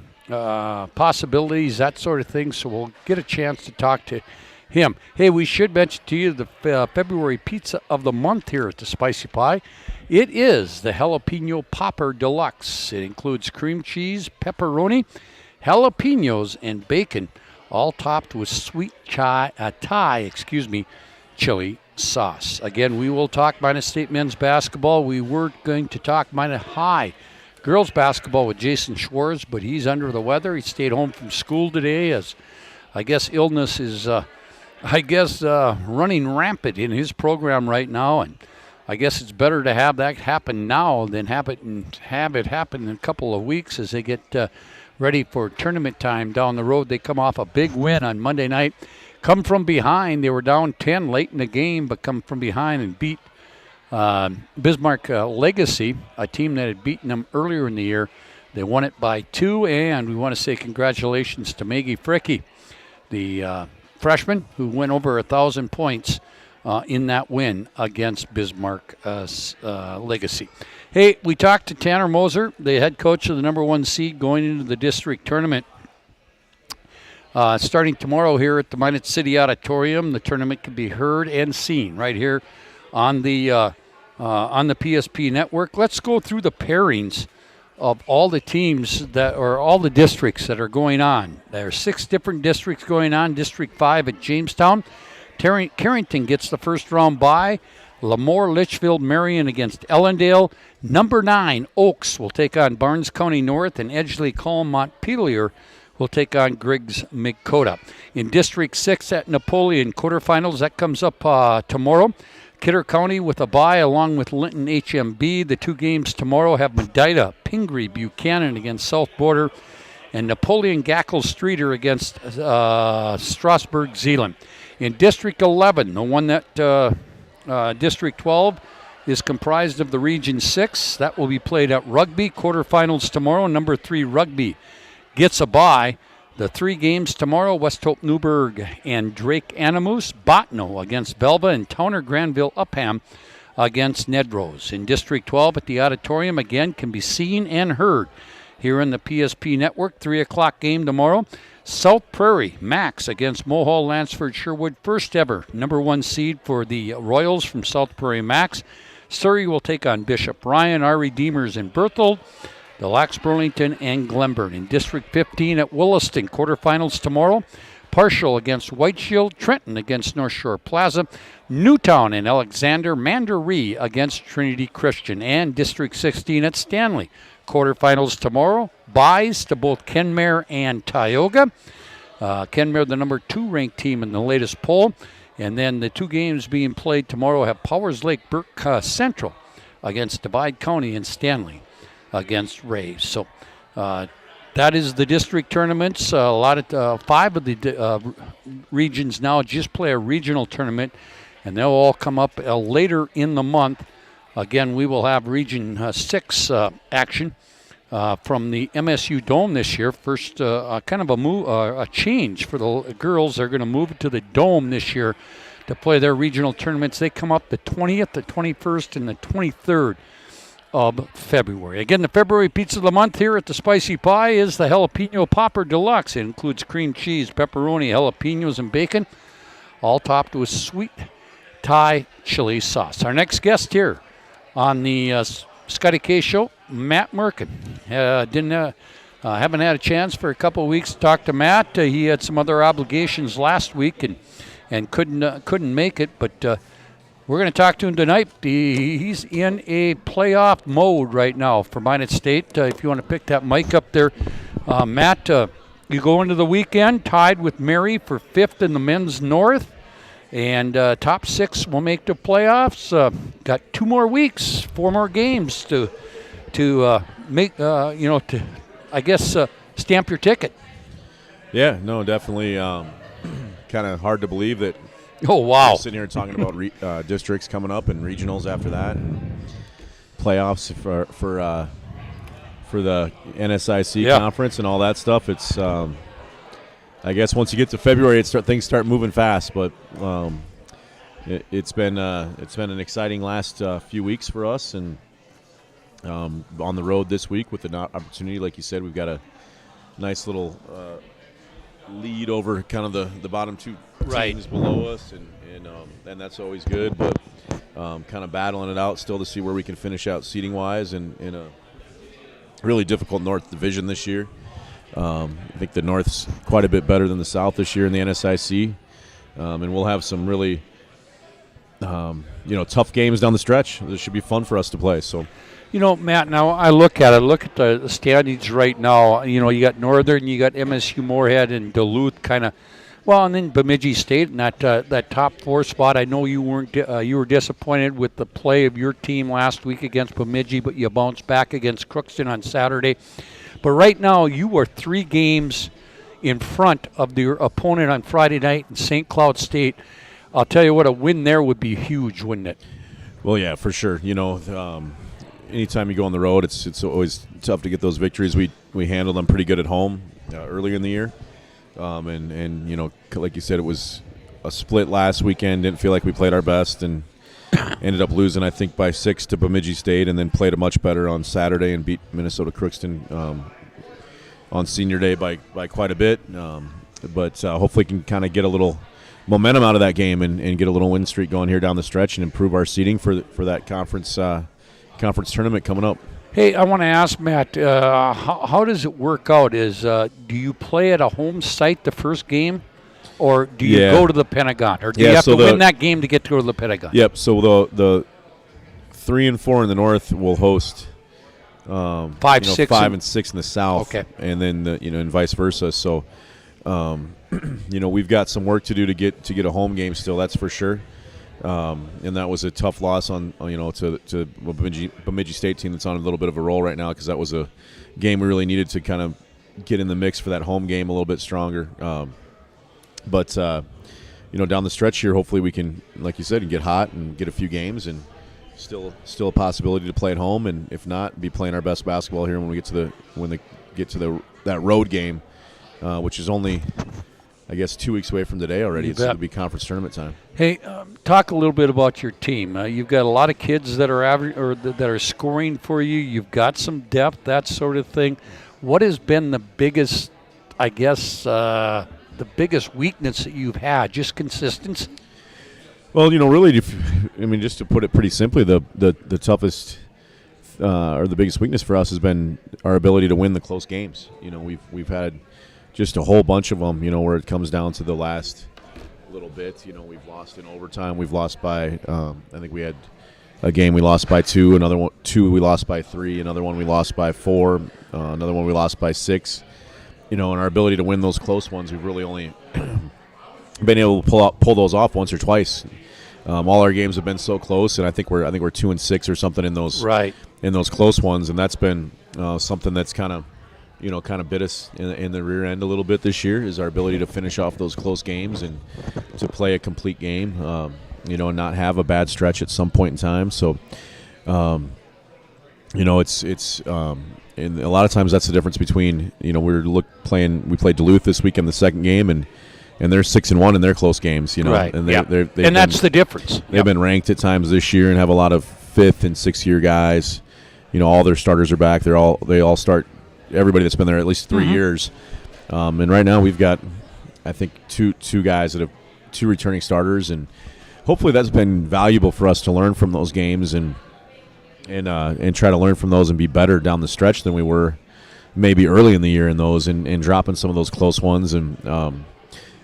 possibilities, that sort of thing, so we'll get a chance to talk to him. Hey, we should mention to you the February pizza of the month here at the Spicy Pie. It is the Jalapeno Popper Deluxe. It includes cream cheese, pepperoni, jalapenos, and bacon, all topped with sweet Thai chili sauce. Again, we will talk Midas State men's basketball. We were going to talk Midas High girls basketball with Jason Schwartz, but he's under the weather. He stayed home from school today as I guess illness is running rampant in his program right now, and I guess it's better to have that happen now than have it happen in a couple of weeks as they get ready for tournament time down the road. They come off a big win on Monday night. Come from behind. They were down 10 late in the game, but come from behind and beat Bismarck Legacy, a team that had beaten them earlier in the year. They won it by 2, and we want to say congratulations to Maggie Fricky, the freshman who went over 1,000 points in that win against Bismarck Legacy. Hey, we talked to Tanner Moser, the head coach of the number 1 seed going into the district tournament. Starting tomorrow here at the Minot City Auditorium, the tournament can be heard and seen right here on the PSP network. Let's go through the pairings of all the teams all the districts that are going on. There are 6 different districts going on. District 5 at Jamestown. Carrington gets the first round bye. Lemoore, Litchfield, Marion against Ellendale. Number 9, Oaks will take on Barnes County North, and Edgeley, Colm, Montpelier will take on Griggs, Migkota. In District 6 at Napoleon, quarterfinals, that comes up tomorrow. Kidder County with a bye along with Linton HMB. The 2 games tomorrow have Medina, Pingree, Buchanan against South Border, and Napoleon Gackle Streeter against Strasburg Zeeland. In District 11, the one that District 12 is comprised of the Region 6. That will be played at Rugby. Quarterfinals tomorrow. Number 3 Rugby gets a bye. The 3 games tomorrow, West Hope Newburgh and Drake Animus, Botno against Belva, and Towner Granville Upham against Nedrose. In District 12 at the auditorium, again, can be seen and heard here in the PSP network. 3 o'clock game tomorrow. South Prairie, Max against Mohall, Lansford, Sherwood. First ever number 1 seed for the Royals from South Prairie Max. Surrey will take on Bishop Ryan, our Redeemers in Berthold. The Lax Burlington and Glenburn. In District 15 at Williston, quarterfinals tomorrow. Partial against White Shield, Trenton against North Shore Plaza, Newtown and Alexander, Mandaree against Trinity Christian, and District 16 at Stanley. Quarterfinals tomorrow. Byes to both Kenmare and Tioga. Kenmare, the number 2 ranked team in the latest poll. And then the 2 games being played tomorrow have Powers Lake Burke Central against Divide County and Stanley against Ray. So that is the district tournaments. A lot of 5 of the regions now just play a regional tournament, and they'll all come up later in the month. Again, we will have Region 6 action from the MSU Dome this year. First, kind of a change for the girls. They're going to move to the Dome this year to play their regional tournaments. They come up the 20th, the 21st, and the 23rd of February. Again, the February pizza of the month here at the Spicy Pie is the Jalapeno Popper Deluxe. It includes cream cheese, pepperoni, jalapenos, and bacon, all topped with sweet Thai chili sauce. Our next guest here on the Scotty K Show, Matt Merkin. Haven't had a chance for a couple of weeks to talk to Matt. He had some other obligations last week and couldn't make it, but we're going to talk to him tonight. He's in a playoff mode right now for Minot State. If you want to pick that mic up there, Matt, you go into the weekend tied with Mary for 5th in the men's north, and top 6 will make the playoffs. Got 2 more weeks, 4 more games to make, to, I guess, stamp your ticket. Yeah, no, definitely kind of hard to believe that. Oh, wow. We're sitting here talking about districts coming up and regionals after that and playoffs for the NSIC conference and all that stuff. It's I guess once you get to February, things start moving fast. But it's been an exciting last few weeks for us, and on the road this week with the opportunity, like you said, we've got a nice little lead over kind of the bottom 2 teams below us, and that's always good. But kind of battling it out still to see where we can finish out seeding wise in a really difficult North Division this year. I think the North's quite a bit better than the South this year in the NSIC, and we'll have some really tough games down the stretch. This should be fun for us to play. So. Matt, now I look at the standings right now. You got Northern, you got MSU Moorhead, and Duluth kind of Well, and then Bemidji State in that top 4 spot. I know you weren't you were disappointed with the play of your team last week against Bemidji, but you bounced back against Crookston on Saturday. But right now you are 3 games in front of your opponent on Friday night in St. Cloud State. I'll tell you what, a win there would be huge, wouldn't it? Well, yeah, for sure. Anytime you go on the road, it's always tough to get those victories. We handled them pretty good at home earlier in the year. And like you said, it was a split last weekend. Didn't feel like we played our best and ended up losing, I think, by 6 to Bemidji State, and then played it much better on Saturday and beat Minnesota Crookston on Senior Day by quite a bit. But hopefully can kind of get a little momentum out of that game and get a little win streak going here down the stretch and improve our seeding for that conference tournament coming up. Hey, I want to ask Matt, how does it work out? Do you play at a home site the first game, or do you go to the Pentagon, or do you have to win that game to get to go to the Pentagon? Yep. So the 3 and 4 in the north will host 5, 6, 5 and 6 in the south, okay, and then and vice versa. So we've got some work to do to get a home game still. That's for sure. And that was a tough loss to a Bemidji State team that's on a little bit of a roll right now, because that was a game we really needed to kind of get in the mix for that home game a little bit stronger. But down the stretch here, hopefully we can, like you said, get hot and get a few games, and still a possibility to play at home, and if not, be playing our best basketball here when we get to that road game, which is only, I guess, 2 weeks away from today already. It's going to be conference tournament time. Hey, talk a little bit about your team. You've got a lot of kids that are that are scoring for you. You've got some depth, that sort of thing. What has been the biggest, I guess, the biggest weakness that you've had? Just consistency? Well, really, just to put it pretty simply, the toughest or the biggest weakness for us has been our ability to win the close games. We've had just a whole bunch of them, where it comes down to the last little bit. We've lost in overtime. We've lost by, I think we had a game we lost by 2, another one, 2 we lost by 3, another one we lost by 4, another one we lost by 6. And our ability to win those close ones, we've really only been able to pull those off once or twice. All our games have been so close, and I think we're 2-6 or something in those in those close ones, and that's been something that's kind of bit us in the rear end a little bit this year, is our ability to finish off those close games and to play a complete game, and not have a bad stretch at some point in time. So, it's and a lot of times that's the difference between, we played Duluth this weekend, the second game, and they're 6-1 in their close games, right. And and that's the difference. They've been ranked at times this year and have a lot of 5th and 6th year guys. All their starters are back. They all start. Everybody that's been there at least 3 years, and right now we've got, I think, two guys that have 2 returning starters, and hopefully that's been valuable for us to learn from those games and try to learn from those and be better down the stretch than we were maybe early in the year in those, and dropping some of those close ones, and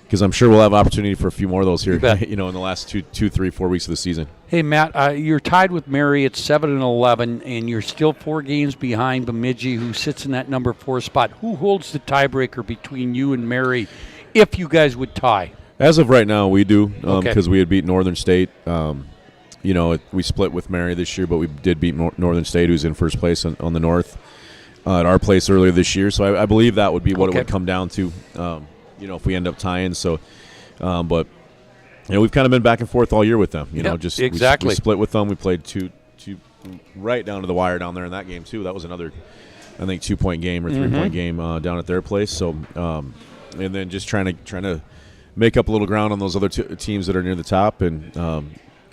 because I'm sure we'll have opportunity for a few more of those here, in the last 2, 3, 4 weeks of the season. Hey, Matt, you're tied with Mary at 7-11, and you're still 4 games behind Bemidji, who sits in that number 4 spot. Who holds the tiebreaker between you and Mary, if you guys would tie? As of right now, we do, because we had beat Northern State. We split with Mary this year, but we did beat Northern State, who's in first place on the north, at our place earlier this year. So I believe that would be what it would come down to. If we end up tying. So, but we've kind of been back and forth all year with them. Exactly. We split with them. We played two right down to the wire down there in that game too. That was another, I think, 2-point game or 3-point game down at their place. So, and then just trying to make up a little ground on those other teams that are near the top. And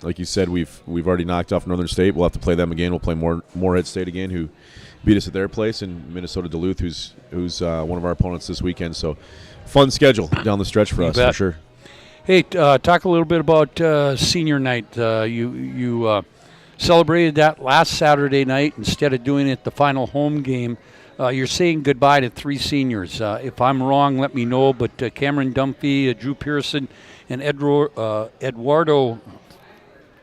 like you said, we've already knocked off Northern State. We'll have to play them again. We'll play Moorhead State again, who beat us at their place, and Minnesota Duluth, who's one of our opponents this weekend. So, fun schedule down the stretch for us, for sure. Hey, talk a little bit about senior night. You celebrated that last Saturday night instead of doing it the final home game. You're saying goodbye to 3 seniors. If I'm wrong, let me know. But Cameron Dunphy, Drew Pearson, and Eduardo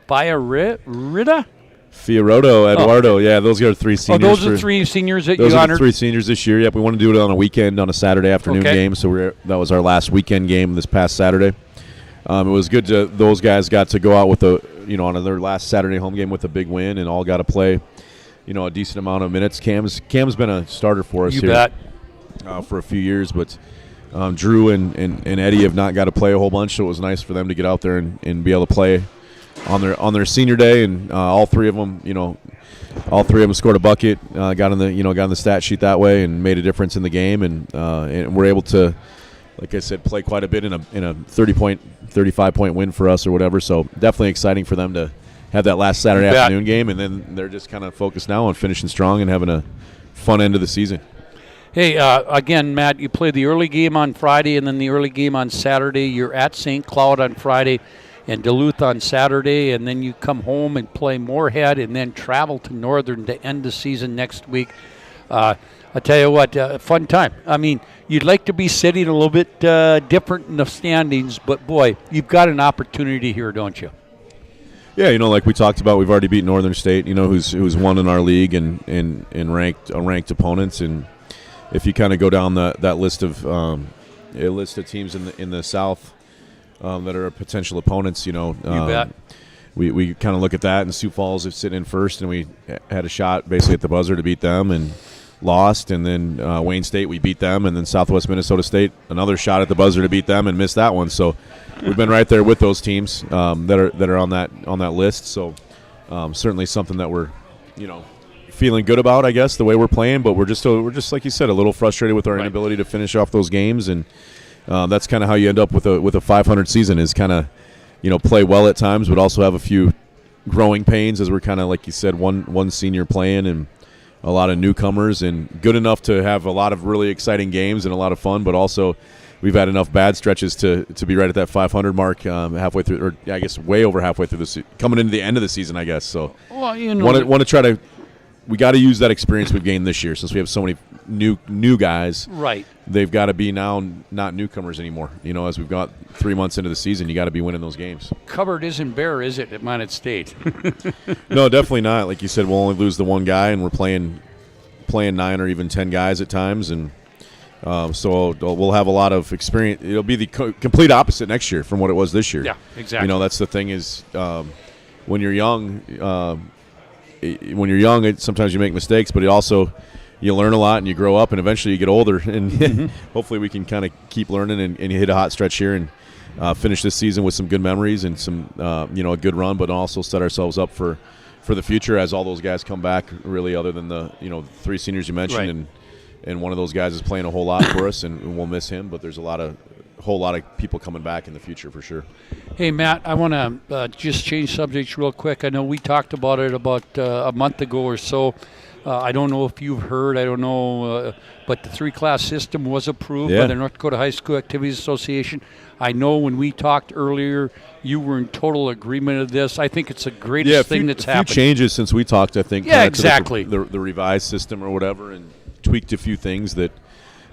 Bayarrita. Fioretto, Eduardo, yeah, those are 3 seniors. Those are 3 seniors that you honored? Those are 3 seniors this year. Yep, we want to do it on a weekend, on a Saturday afternoon game. So that was our last weekend game this past Saturday. It was good those guys got to go out with on their last Saturday home game with a big win, and all got to play, a decent amount of minutes. Cam's been a starter for us here for a few years, but Drew and Eddie have not got to play a whole bunch, so it was nice for them to get out there and be able to play on their senior day, and all three of them scored a bucket, got on the stat sheet that way, and made a difference in the game, and we're able to, like I said, play quite a bit in a 35-point win for us or whatever. So definitely exciting for them to have that last Saturday afternoon game, and then they're just kind of focused now on finishing strong and having a fun end of the season. Hey, again, Matt, you played the early game on Friday and then the early game on Saturday. You're at St. Cloud on Friday and Duluth on Saturday, and then you come home and play Moorhead and then travel to Northern to end the season next week. I tell you what, fun time. I mean, you'd like to be sitting a little bit different in the standings, but boy, you've got an opportunity here, don't you? Yeah, like we talked about, we've already beaten Northern State, who's won in our league and ranked opponents. And if you kind of go down that list of teams in the South that are potential opponents, you bet. We kind of look at that, and Sioux Falls is sitting in first, and we had a shot basically at the buzzer to beat them and lost. And then Wayne State, we beat them, and then Southwest Minnesota State, another shot at the buzzer to beat them and missed that one. So we've been right there with those teams that are on that list. So certainly something that we're feeling good about, I guess, the way we're playing. But we're just like you said, a little frustrated with our inability to finish off those games, and that's kind of how you end up with a 500 season, is kind of play well at times, but also have a few growing pains, as we're kind of, like you said, one senior playing and a lot of newcomers, and good enough to have a lot of really exciting games and a lot of fun, but also we've had enough bad stretches to be right at that 500 mark halfway through, or I guess way over halfway through coming into the end of the season, I guess. So want to try to. We got to use that experience we've gained this year, since we have so many new guys. Right. They've got to be now not newcomers anymore. As we've got 3 months into the season, you got to be winning those games. Cupboard isn't bare, is it, at Minot State? No, definitely not. Like you said, we'll only lose the one guy, and we're playing 9 or even 10 guys at times, and so we'll have a lot of experience. It'll be the complete opposite next year from what it was this year. Yeah, exactly. That's the thing is, when you're young. Sometimes you make mistakes, but you learn a lot and you grow up, and eventually you get older, and hopefully we can kind of keep learning and hit a hot stretch here and finish this season with some good memories and some a good run, but also set ourselves up for the future as all those guys come back, really, other than the 3 seniors you mentioned. Right. And one of those guys is playing a whole lot for us, and we'll miss him, but there's a whole lot of people coming back in the future for sure. Hey, Matt, I want to just change subjects real quick. I know we talked about it about a month ago or so. I don't know if you've heard, I don't know, but the 3-class system was approved by the North Dakota High School Activities Association. I know when we talked earlier, you were in total agreement of this. I think it's the greatest thing that's happened. A few changes since we talked, I think. Yeah, exactly. The revised system or whatever, and tweaked a few things that.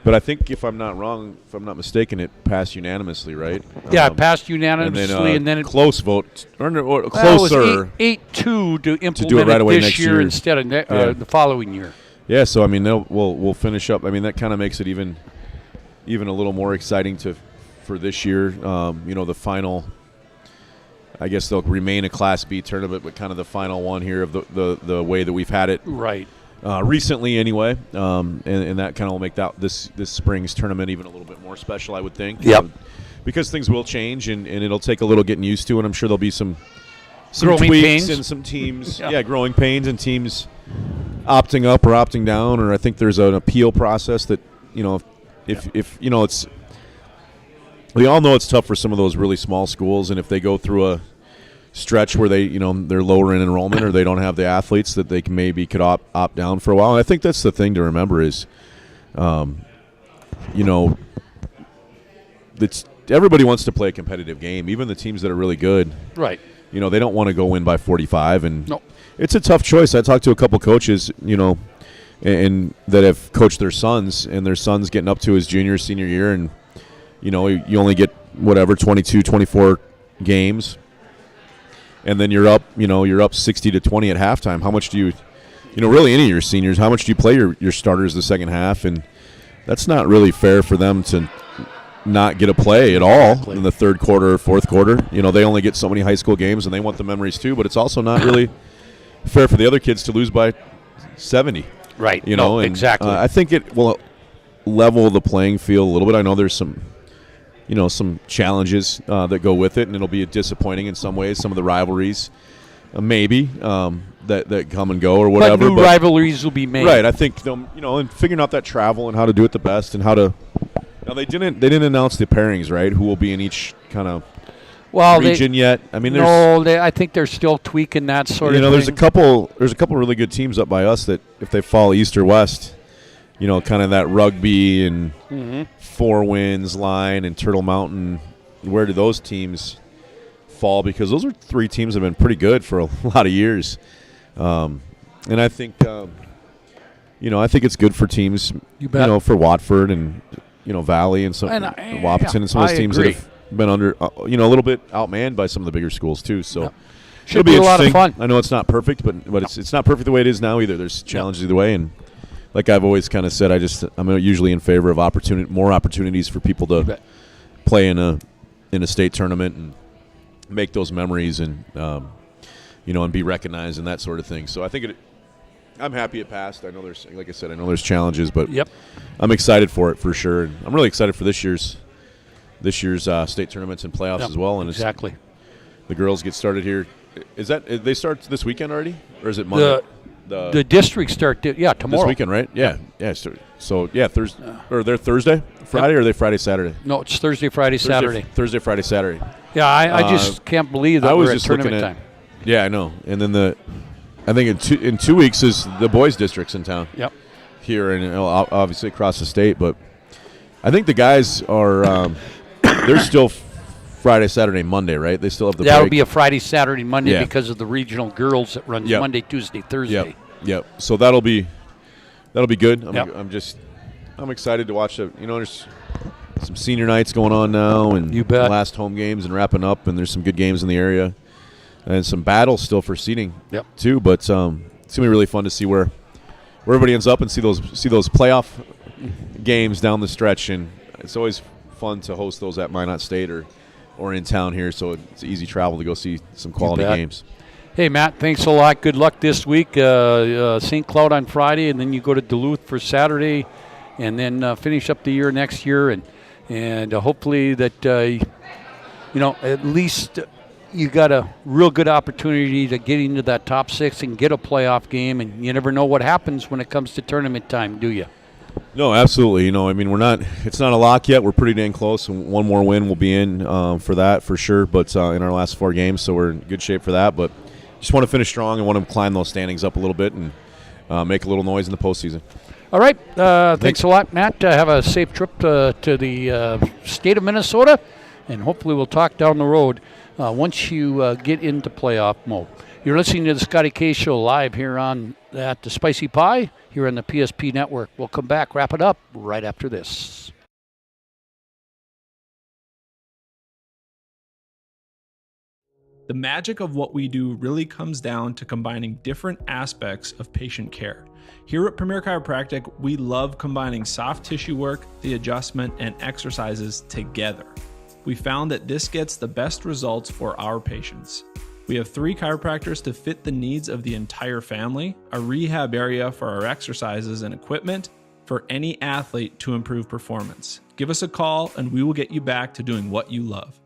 But I think, if I'm not mistaken, it passed unanimously, right? Yeah, it passed unanimously, and then close vote, or closer. 8-2 to implement to do it right away this next year instead of the following year. Yeah, so I mean, we'll finish up. I mean, that kind of makes it even a little more exciting for this year. The final. I guess they'll remain a Class B tournament, but kind of the final one here of the way that we've had it. Right. Recently, anyway, and that kind of will make this spring's tournament even a little bit more special, I would think. Yep. Because things will change, and it'll take a little getting used to, and I'm sure there'll be some growing tweaks pains. And some teams, growing pains, and teams opting up or opting down, or I think there's an appeal process that if it's. We all know it's tough for some of those really small schools, and if they go through a stretch where they're lower in enrollment, or they don't have the athletes, that they could opt down for a while. And I think that's the thing to remember is, it's everybody wants to play a competitive game, even the teams that are really good. Right. They don't want to go win by 45, and no. It's a tough choice. I talked to a couple coaches, and that have coached their sons, and their son's getting up to his junior, senior year, and you only get 22, 24 games. and then you're up 60-20 at halftime. How much do you really any of your seniors, how much do you play your starters the second half? And that's not really fair for them to not get a play at all in the third quarter or fourth quarter. They only get so many high school games, and they want the memories too, but it's also not really fair for the other kids to lose by 70. Right. Exactly. I think it will level the playing field a little bit. I know there's some challenges that go with it, and it'll be disappointing in some ways, some of the rivalries maybe that come and go or whatever. But new rivalries will be made. Right. I think and figuring out that travel and how to do it the best and how to. Now they didn't announce the pairings, right? Who will be in each kind of region yet? I mean, I think they're still tweaking that sort of thing. There's a couple really good teams up by us that if they fall east or west, kind of that rugby and Four Winds line and Turtle Mountain. Where do those teams fall? Because those are three teams that have been pretty good for a lot of years, and I think I think it's good for teams. You bet. For Watford and Valley and some Wahpeton and some of those teams that have been under a little bit outmanned by some of the bigger schools too. So should be a lot of fun. I know it's not perfect, but it's not perfect the way it is now either. There's challenges either way, and like I've always kind of said, I'm usually in favor of more opportunities for people to play in a state tournament and make those memories and and be recognized and that sort of thing. So I think I'm happy it passed. I know there's challenges, but I'm excited for it for sure. And I'm really excited for this year's state tournaments and playoffs as well. And exactly, the girls get started here. Is that they start this weekend already, or is it Monday? The districts start tomorrow. This weekend, right? Yeah. So Thursday, or they're Thursday, Friday, or are they Friday, Saturday? No, it's Thursday, Friday, Saturday. Thursday, Friday, Saturday. Yeah, I just can't believe that we're at tournament time. Yeah, I know. And then I think in 2 weeks is the boys' districts in town. Yep. Here and obviously across the state, but I think the guys are they're still Friday, Saturday, Monday, right? They still have the That'll break. be a Friday, Saturday, Monday because of the regional girls that runs Monday, Tuesday, Thursday. Yep. So that'll be good. I'm excited to watch it. There's some senior nights going on now, and you bet. Last home games and wrapping up, and there's some good games in the area, and some battles still for seeding too. But it's gonna be really fun to see where everybody ends up and see those playoff games down the stretch, and it's always fun to host those at Minot State or in town here, so it's easy travel to go see some quality games. Hey, Matt, thanks a lot. Good luck this week. St. Cloud on Friday, and then you go to Duluth for Saturday, and then finish up the year next year, and hopefully that at least you got a real good opportunity to get into that top six and get a playoff game, and you never know what happens when it comes to tournament time, do you? No, absolutely. It's not a lock yet. We're pretty dang close, and one more win will be in for that for sure. But in our last 4 games, so we're in good shape for that. But just want to finish strong and want to climb those standings up a little bit and make a little noise in the postseason. All right. Thanks a lot, Matt. Have a safe trip to the state of Minnesota, and hopefully we'll talk down the road once you get into playoff mode. You're listening to the Scotty K Show live here at the Spicy Pie here on the PSP Network. We'll come back, wrap it up right after this. The magic of what we do really comes down to combining different aspects of patient care. Here at Premier Chiropractic, we love combining soft tissue work, the adjustment, and exercises together. We found that this gets the best results for our patients. We have 3 chiropractors to fit the needs of the entire family, a rehab area for our exercises and equipment for any athlete to improve performance. Give us a call and we will get you back to doing what you love.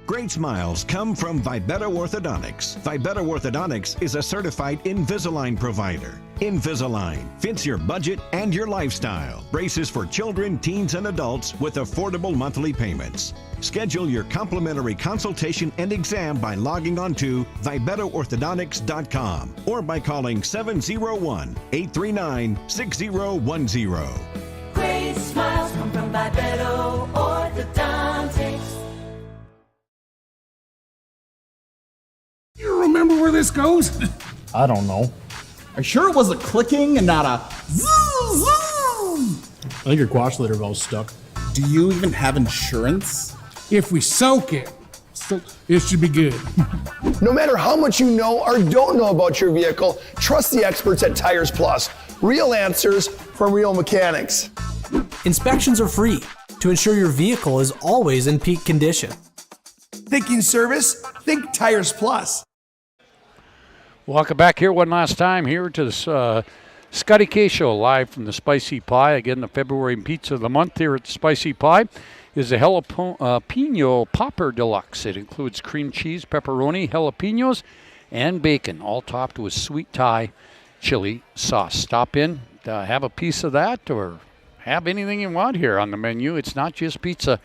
Great smiles come from Vibetta Orthodontics. Vibetta Orthodontics is a certified Invisalign provider. Invisalign fits your budget and your lifestyle. Braces for children, teens, and adults with affordable monthly payments. Schedule your complimentary consultation and exam by logging on to VibettoOrthodontics.com or by calling 701-839-6010. Great smiles come from Vibetto Orthodontics. You remember where this goes? I don't know. Are you sure it was a clicking and not a zoom, zoom? I think your quash litter valve's stuck. Do you even have insurance? If we soak it, it should be good. No matter how much you know or don't know about your vehicle, trust the experts at Tires Plus. Real answers from real mechanics. Inspections are free to ensure your vehicle is always in peak condition. Thinking service? Think Tires Plus. Welcome back here one last time here to this Scotty K Show live from the Spicy Pie. Again, the February pizza of the month here at the Spicy Pie is the Jalapeno Popper Deluxe. It includes cream cheese, pepperoni, jalapenos, and bacon, all topped with sweet Thai chili sauce. Stop in, have a piece of that, or have anything you want here on the menu. It's not just pizza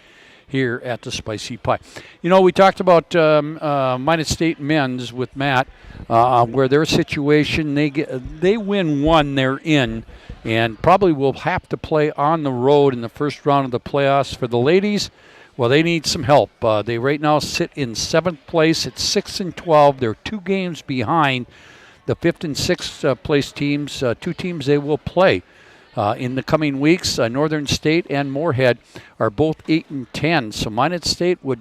here at the Spicy Pie. You know, we talked about Minot State men's with Matt, where their situation, they win one, they're in, and probably will have to play on the road in the first round of the playoffs. For the ladies, well, they need some help. They right now sit in 7th place at 6-12. They're 2 games behind the 5th and 6th place teams, 2 teams they will play in the coming weeks. Northern State and Moorhead are both 8-10. So Minot State would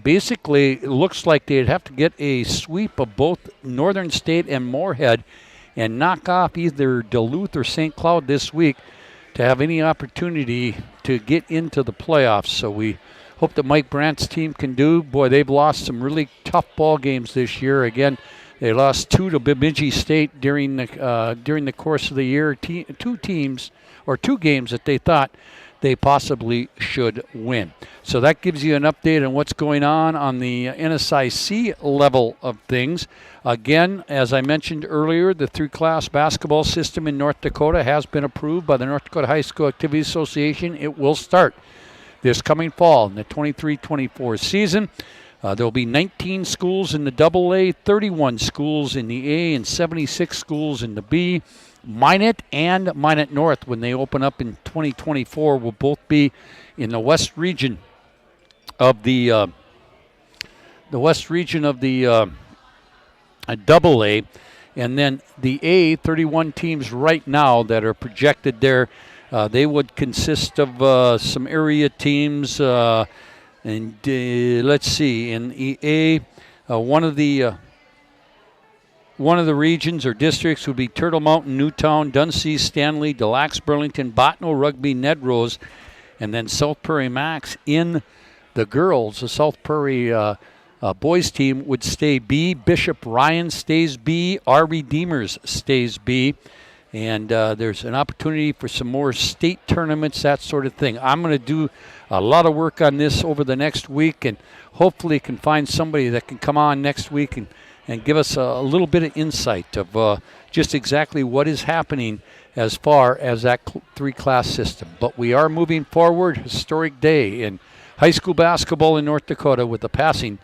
basically, it looks like they'd have to get a sweep of both Northern State and Moorhead and knock off either Duluth or St. Cloud this week to have any opportunity to get into the playoffs. So we hope that Mike Brandt's team can do. Boy, they've lost some really tough ball games this year. Again, they lost 2 to Bemidji State during the course of the year. 2 games that they thought they possibly should win. So that gives you an update on what's going on the NSIC level of things. Again, as I mentioned earlier, the 3-class basketball system in North Dakota has been approved by the North Dakota High School Activities Association. It will start this coming fall in the 23-24 season. There will be 19 schools in the AA, 31 schools in the A, and 76 schools in the B. Minot and Minot North, when they open up in 2024, will both be in the west region of the AA, and then the A, 31 teams right now that are projected there. They would consist of some area teams. And let's see, in EA, one of the regions or districts would be Turtle Mountain, Newtown, Dunseith, Stanley, Des Lacs, Burlington, Bottineau, Rugby, Ned Rose, and then South Prairie Max. In the girls, the South Prairie boys team would stay B. Bishop Ryan stays B. Our Redeemers stays B. And there's an opportunity for some more state tournaments, that sort of thing. I'm going to do a lot of work on this over the next week, and hopefully can find somebody that can come on next week and give us a little bit of insight of just exactly what is happening as far as that 3-class system. But we are moving forward. Historic day in high school basketball in North Dakota with the passing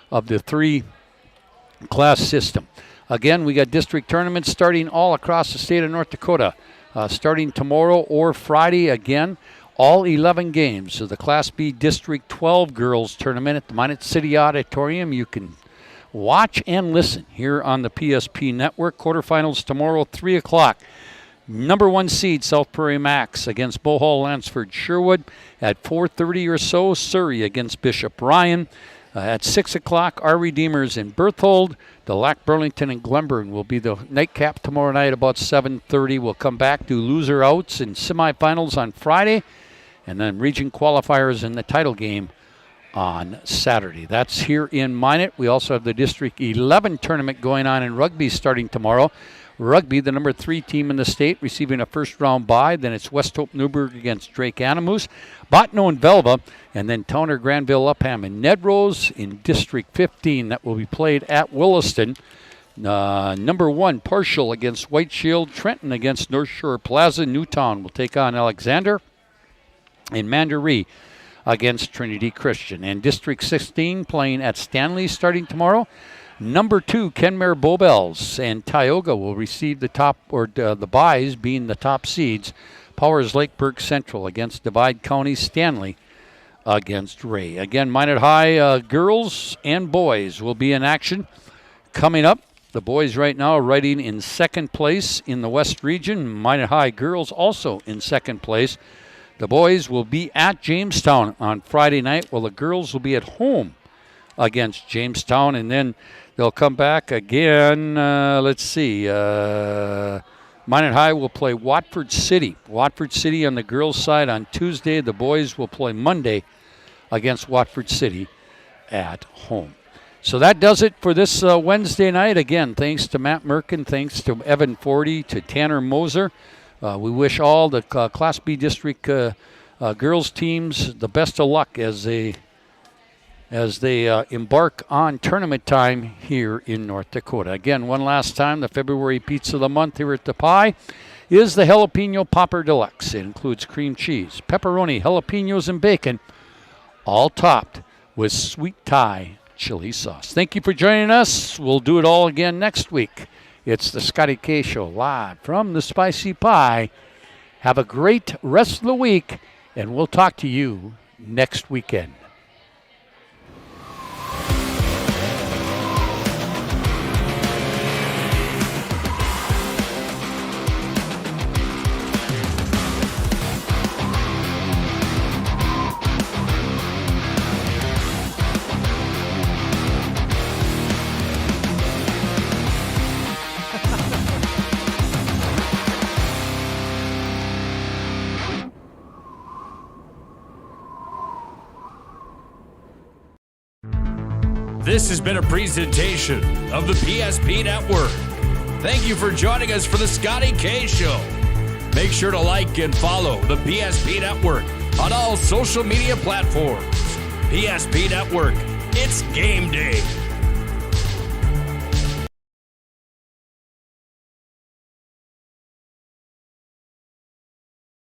of the 3-class system. Again, we got district tournaments starting all across the state of North Dakota, starting tomorrow or Friday. Again, all 11 games of the Class B District 12 Girls Tournament at the Minot City Auditorium. You can watch and listen here on the PSP Network. Quarterfinals tomorrow, 3 o'clock. Number 1 seed, South Prairie Max against Bohol Lansford Sherwood. At 4:30 or so, Surrey against Bishop Ryan. At 6 o'clock, Our Redeemers in Berthold. Des Lacs, Burlington, and Glenburn will be the nightcap tomorrow night about 7:30. We'll come back, do loser outs and semifinals on Friday, and then region qualifiers in the title game on Saturday. That's here in Minot. We also have the District 11 tournament going on in rugby starting tomorrow. Rugby, the number 3 team in the state, receiving a first-round bye. Then it's West Hope Newburgh against Drake Animus, Bottineau and Velva, and then Towner, Granville, Upham, and Ned Rose in District 15. That will be played at Williston Number 1, Partial against White Shield. Trenton against North Shore Plaza. Newtown will take on Alexander. And Mandaree against Trinity Christian. And District 16 playing at Stanley starting tomorrow. Number 2, Kenmare Bowbells. And Tioga will receive the top, or the byes being the top seeds. Powers Lakeburg Central against Divide County. Stanley against Ray. Again, Minot High girls and boys will be in action coming up. The boys right now are riding in second place in the West Region. Minot High girls also in second place. The boys will be at Jamestown on Friday night, while the girls will be at home against Jamestown, and then they'll come back again. Minot High will play Watford City. Watford City on the girls' side on Tuesday. The boys will play Monday against Watford City at home. So that does it for this Wednesday night. Again, thanks to Matt Merkin, thanks to Evan Forty, to Tanner Moser. We wish all the Class B District girls teams the best of luck as they embark on tournament time here in North Dakota. Again, one last time, the February pizza of the month here at the Pie is the Jalapeno Popper Deluxe. It includes cream cheese, pepperoni, jalapenos, and bacon, all topped with sweet Thai chili sauce. Thank you for joining us. We'll do it all again next week. It's the Scotty K Show live from the Spicy Pie. Have a great rest of the week, and we'll talk to you next weekend. This has been a presentation of the PSP Network. Thank you for joining us for the Scotty K Show. Make sure to like and follow the PSP Network on all social media platforms. PSP Network, it's game day.